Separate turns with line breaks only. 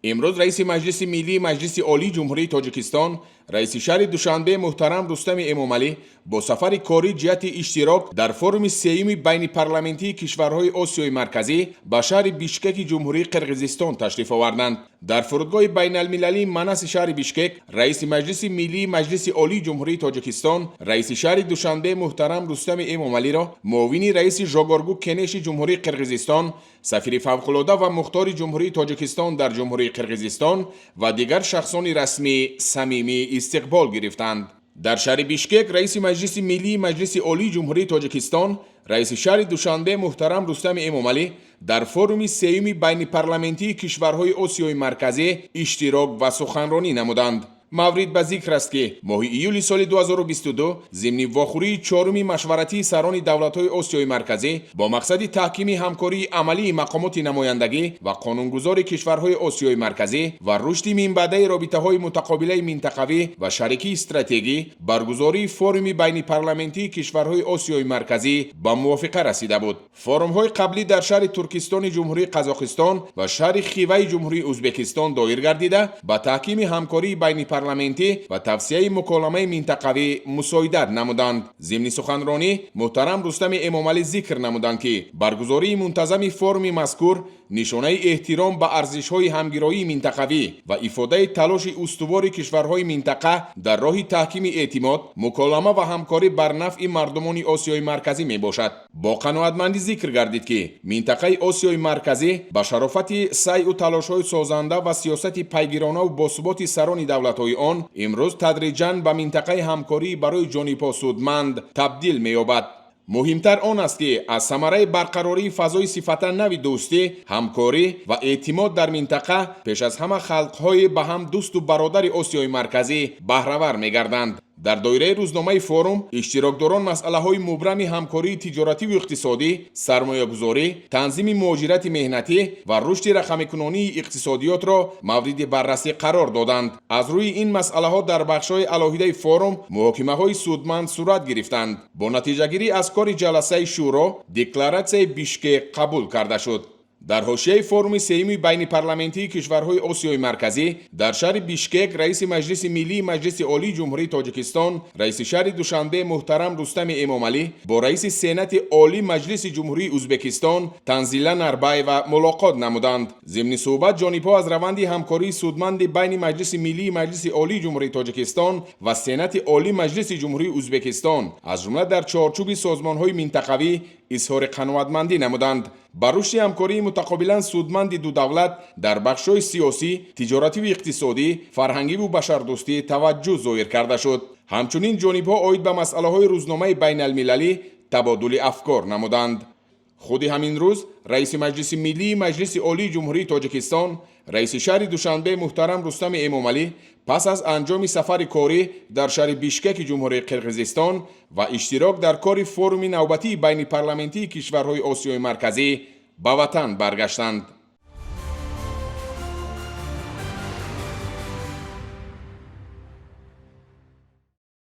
امروز رئیس مجلس ملی مجلس عالی جمهوری تاجیکستان رئیس شهر دوشنبه محترم رستم امامعلی با سفر کاری جهت اشتراک در فروم سیوم بین پارلمانتی کشورهای آسیای مرکزی به شهر بیشکک جمهوری قرقیزستان تشریف آوردند. در فرودگاه بین المللی مناس شهر بیشکک رئیس مجلس ملی مجلس عالی جمهوری تاجیکستان رئیس شهر دوشنبه محترم رستم امامعلی را معاون رئیس ژاگارگو کنش جمهوری قرقیزستان، سفیر فوق‌العاده و مختار جمهوری تاجیکستان در جمهوری قرقیزستان و دیگر شخصان رسمی صمیمی استقبال گرفتند. در شهر بیشکک رئیس مجلس ملی مجلس عالی جمهوری تاجیکستان رئیس شهر دوشنبه محترم رستم امامعلی در فروم سیوم بین پارلمانتی کشورهای آسیای مرکزی اشتراک و سخنرانی نمودند. مورد به ذکر است که ماه ایول سال 2022 ضمن واخوری چهارم مشورتی سران دولت‌های آسیای مرکزی با مقصد تحکیم همکاری عملی مقامات نمایندگی و قانونگذار کشورهای آسیای مرکزی و رشد منبعی رابطه‌های متقابل منطقوی و شریکی استراتژی برگزاری فروم بین پارلمانتی کشورهای آسیای مرکزی به موافقه رسیده بود. فروم‌های قبلی در شهر ترکستان جمهوری قزاقستان و شهر خیوه جمهوری ازبکستان دایر گردیده با تحکیم همکاری بین پارلمانتی و توسعه مکالمه منطقوی مساعدت نمودند. ضمن سخنرانی محترم رستم امامعلی ذکر نمودند که برگزاری منتظم فروم مذکور نشانه احترام به ارزش‌های همگرایی منطقوی و افاده تلاش استوار کشورهای منطقه در راه تحکیم اعتماد، مکالمه و همکاری بر نفع مردمان آسیای مرکزی میباشد. با قناعتمندی ذکر گردید که منطقه آسیای مرکزی به شرافت سعی و تلاش‌های سازنده و سیاست پیگیرانه و باثبات سران دولت‌های آن امروز تدریجاً به منطقه همکاری برای جانب‌ها سودمند تبدیل می‌یابد. مهمتر آن است که از ثمره برقراری فضای صفتا نوی دوستی، همکاری و اعتماد در منطقه پیش از همه خلق‌های به هم دوست و برادر آسیای مرکزی بهره‌ور می‌گردند. در دایره روزنامه فروم اشتراکداران مسئله‌های مبرم همکاری تجارتی و اقتصادی، سرمایه‌گذاری، تنظیم مهاجرت مهنتی و رشد رقم‌کنونی اقتصادیات را مورد بررسی قرار دادند. از روی این مسئله‌ها در بخش‌های علاهیده فروم محاکمه‌های سودمند صورت گرفتند. با نتیجه‌گیری از کار جلسه شورا دکلراسیون بیشکک قبول کرده شد. در حاشیه فروم سیوم بین پارلمانتی کشورهای آسیای مرکزی در شهر بیشکک رئیس مجلس ملی مجلس عالی جمهوری تاجیکستان رئیس شهر دوشنبه محترم رستم امامعلی با رئیس سنات عالی مجلس جمهوری ازبکستان تنزیلا نربای و ملاقات نمودند. ضمن صحبت جانب‌ها از روند همکاری سودمند بین مجلس ملی مجلس عالی جمهوری تاجیکستان و سنات عالی مجلس جمهوری ازبکستان از جمله در چارچوب سازمان‌های منطقوی اظهار قناعتمندی نمودند. بر رشد همکاری متقابلا سودمند دو دولت در بخش‌های سیاسی، تجارتی و اقتصادی، فرهنگی و بشردوستی توجه ظاهر کرده شد. همچنین جانب‌ها عاید به مسئله‌های روزنامه بین المللی تبادل افکار نمودند. خود همین روز رئیس مجلس ملی مجلس عالی جمهوری تاجیکستان رئیس شهر دوشنبه محترم رستم امامعلی پس از انجام سفر کاری در شهر بیشکک جمهوری قرقیزستان و اشتراک در کار فروم نوبتی بین پارلمانتی کشورهای آسیای مرکزی به وطن برگشتند.